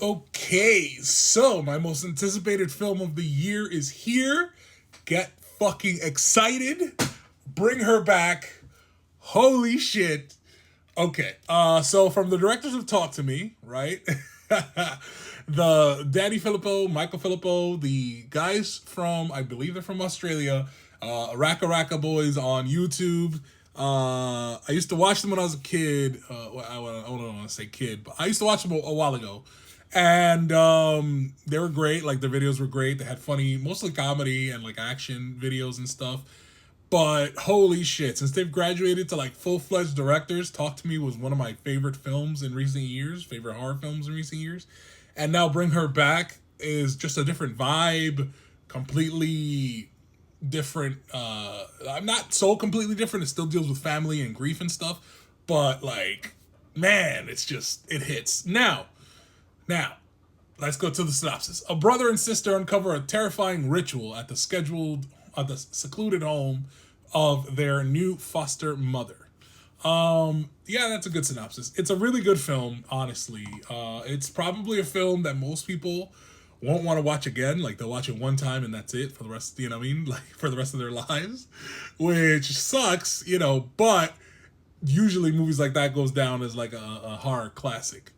Okay, so my most anticipated film of the year is here. Get fucking excited. Bring her back. Holy shit. Okay, so from the directors who've talked to me, right? The Danny Philippou, Michael Philippou, the guys from, I believe they're from Australia, Raka Raka Boys on YouTube. I used to watch them when I was a kid. Well, I don't want to say kid, but I used to watch them a while ago. And they were great. Like, their videos were great. They had funny, mostly comedy and like action videos and stuff. But holy shit, since they've graduated to like full-fledged directors, Talk to Me was one of my favorite films in recent years, favorite horror films in recent years. And now Bring Her Back is just a different vibe, completely different. I'm not so completely different. It still deals with family and grief and stuff. But like, man, it hits. Now, let's go to the synopsis. A brother and sister uncover a terrifying ritual at the secluded home of their new foster mother. Yeah, that's a good synopsis. It's a really good film, honestly. It's probably a film that most people won't want to watch again. Like, they'll watch it one time and that's it for the rest. You know what I mean? Like, for the rest of their lives, which sucks. But usually movies like that goes down as like a horror classic.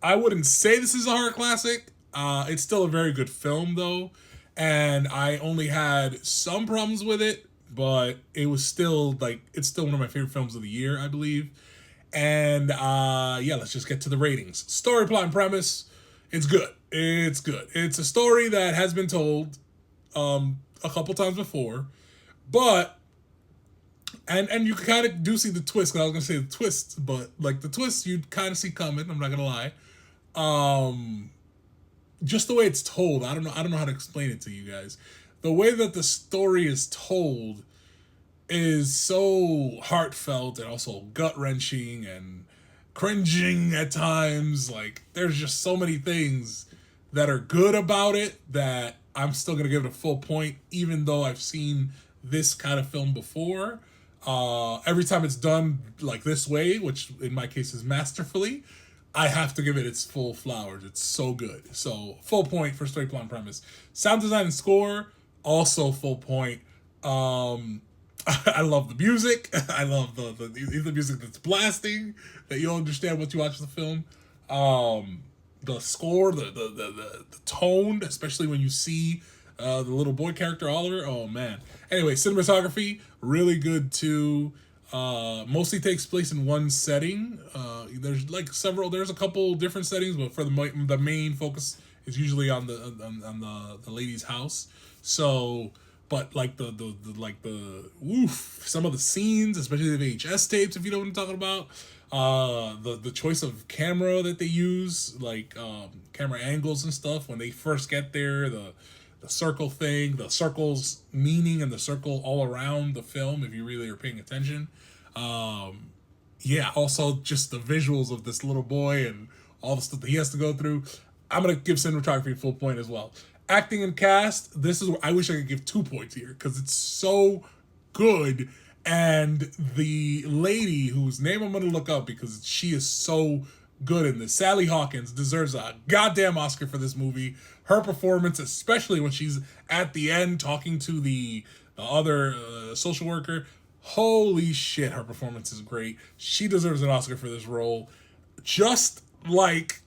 I wouldn't say this is a horror classic. It's still a very good film though, and I only had some problems with it, but it was still like it's still one of my favorite films of the year, I believe. And yeah, let's just get to the ratings. Story, plot, and premise. It's good. It's good. It's a story that has been told a couple times before, but and you kind of do see the twist. Cause I was gonna say the twists, but like the twists you kind of see coming. I'm not gonna lie. Just the way it's told, I don't know. I don't know how to explain it to you guys. The way that the story is told is so heartfelt and also gut wrenching and cringing at times. Like, there's just so many things that are good about it that I'm still gonna give it a full point, even though I've seen this kind of film before. Every time it's done like this way, which in my case is masterfully, I have to give it its full flowers. It's so good. So full point for story, plot, and premise. Sound design and score, also full point. I love the music. I love the music that's blasting, that you'll understand once you watch the film. The score, the tone, especially when you see the little boy character Oliver. Oh man. Anyway, cinematography really good too. Mostly takes place in one setting. There's like several. There's a couple different settings, but for the main focus is usually on the lady's house. So, but like the woof, some of the scenes, especially the VHS tapes, if you know what I'm talking about. The choice of camera that they use, like camera angles and stuff when they first get there, the circle thing, the circle's meaning, and the circle all around the film, if you really are paying attention. Yeah, also just the visuals of this little boy and all the stuff that he has to go through. I'm gonna give cinematography a full point as well. Acting and cast, this is where I wish I could give 2 points here because it's so good. And the lady whose name I'm gonna look up because she is so good in this, Sally Hawkins, deserves a goddamn Oscar for this movie. Her performance, especially when she's at the end talking to the other social worker, holy shit, her performance is great. She deserves an Oscar for this role, just like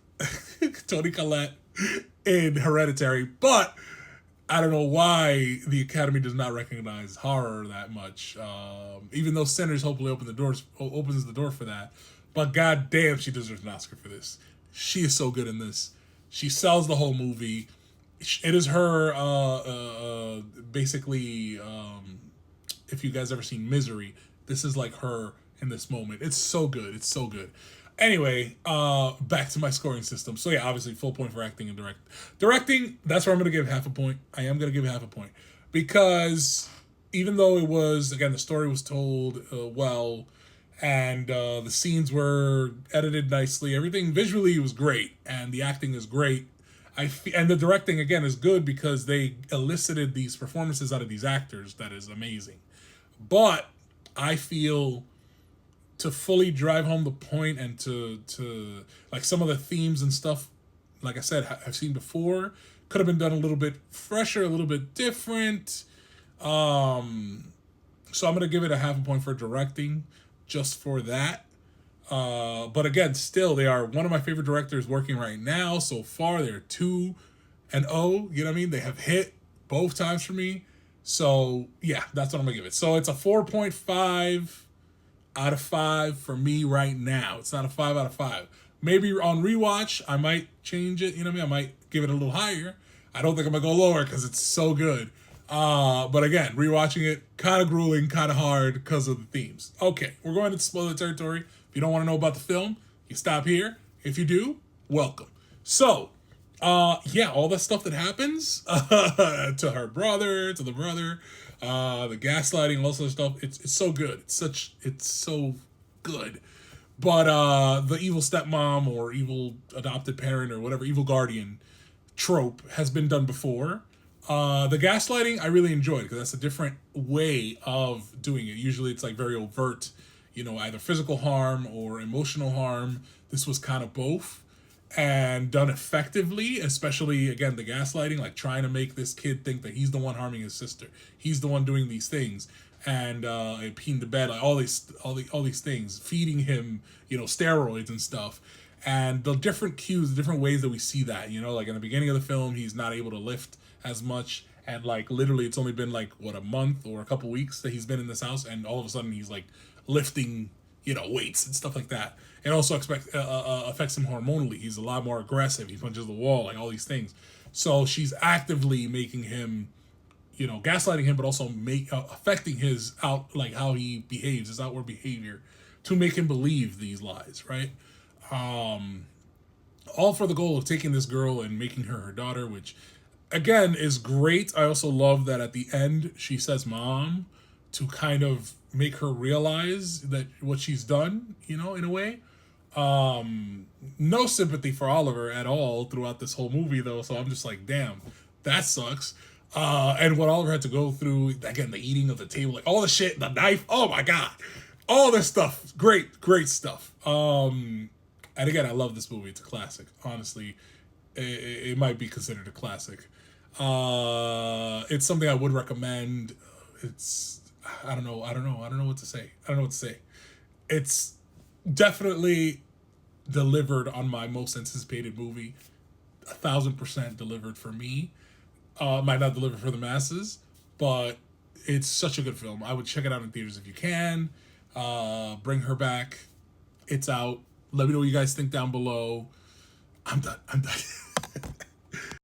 Toni Collette in Hereditary. But I don't know why the Academy does not recognize horror that much. Even though Sinners hopefully opens the door for that. But goddamn, she deserves an Oscar for this. She is so good in this. She sells the whole movie. It is her, basically. If you guys ever seen Misery, this is like her in this moment. It's so good. It's so good. Anyway, back to my scoring system. So yeah, obviously full point for acting and directing. That's where I'm gonna give half a point. I am gonna give half a point because even though it was, again, the story was told well, and the scenes were edited nicely, everything visually was great, and the acting is great. And the directing again is good because they elicited these performances out of these actors that is amazing. But I feel to fully drive home the point and to like some of the themes and stuff, like I said, I've seen before, could have been done a little bit fresher, a little bit different. So I'm gonna give it a half a point for directing, just for that. But again, still, they are one of my favorite directors working right now so far. They're 2-0. You know what I mean? They have hit both times for me. So yeah, that's what I'm gonna give it. So it's a 4.5 out of 5 for me right now. It's not a 5 out of 5. Maybe on rewatch, I might change it. You know what I mean? I might give it a little higher. I don't think I'm gonna go lower because it's so good. But again, rewatching it, kind of grueling, kind of hard because of the themes. Okay, we're going into spoiler territory. If you don't want to know about the film, you stop here. If you do, welcome. So, yeah, all that stuff that happens to her brother, to the brother, the gaslighting, all sorts of stuff. It's so good. It's so good. But the evil stepmom or evil adopted parent or whatever, evil guardian trope has been done before. The gaslighting I really enjoyed because that's a different way of doing it. Usually it's like very overt, either physical harm or emotional harm. This was kind of both and done effectively, especially again the gaslighting, like trying to make this kid think that he's the one harming his sister. He's the one doing these things and peeing the bed, like all these things, feeding him, steroids and stuff. And the different cues, the different ways that we see that, like in the beginning of the film, he's not able to lift as much, and like literally it's only been like a month or a couple weeks that he's been in this house, and all of a sudden he's like lifting weights and stuff like that. It also affects him hormonally. He's a lot more aggressive. He punches the wall, like all these things. So she's actively making him, gaslighting him, but also affecting his how he behaves, his outward behavior, to make him believe these lies, right? All for the goal of taking this girl and making her daughter, which again is great. I also love that at the end she says mom, to kind of make her realize that what she's done, in a way. No sympathy for Oliver at all throughout this whole movie though, so I'm just like, damn, that sucks. And what Oliver had to go through, again, the eating of the table, like all the shit, the knife, oh my god, all this stuff, great stuff. And again, I love this movie. It's a classic. Honestly, it might be considered a classic. It's something I would recommend. I don't know what to say. It's definitely delivered on my most anticipated movie. 1,000% delivered for me. Might not deliver for the masses, but it's such a good film. I would check it out in theaters if you can. Bring her back. It's out. Let me know what you guys think down below. I'm done.